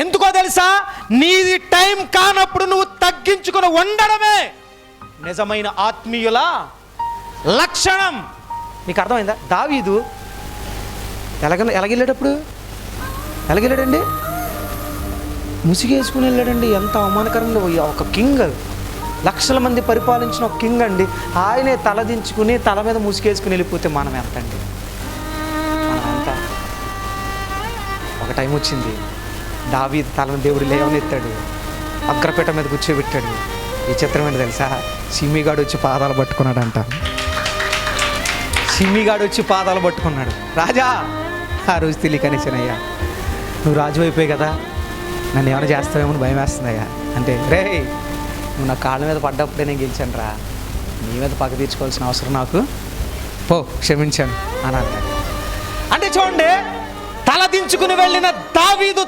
ఎందుకో తెలుసా? నీది టైం కానప్పుడు నువ్వు తగ్గించుకుని ఉండడమే నిజమైన ఆత్మీయుల లక్షణం. మీకు అర్థమైందా? దావీదు ఎలాగెళ్ళాడప్పుడు? ఎలాగెళ్ళాడండి? ముసిగేసుకుని వెళ్ళాడండి. ఎంత అవమానకరంగా. ఒక కింగ్, లక్షల మంది పరిపాలించిన ఒక కింగ్ అండి, ఆయనే తలదించుకుని తల మీద ముసిగేసుకుని వెళ్ళిపోతే మనం ఎంత అండి? మనం ఎంత? ఒక టైం వచ్చింది, దావీదు తలను దేవుడు లేవనెత్తాడు, అగ్రపేట మీద కూర్చోబెట్టాడు. ఈ చిత్రం ఏంటి తెలుసా? సిమ్మిగాడు వచ్చి పాదాలు పట్టుకున్నాడంట. సిమ్మిగాడు వచ్చి పాదాలు పట్టుకున్నాడు. రాజా, ఆ రోజు తెలియకనేసానయ్యా, నువ్వు రాజు అయిపోయి కదా, నన్ను ఏమైనా చేస్తావేమో భయం వేస్తుందయ్యా అంటే, రే నువ్వు నా కాళ్ళ మీద పడ్డప్పుడే నేను గెలిచాను రా, నీ మీద పక్క తీర్చుకోవాల్సిన అవసరం నాకు, పో క్షమించాను అని అన్నాడు. అంటే చూడండి, తల దించుకుని వెళ్ళిన దావీదు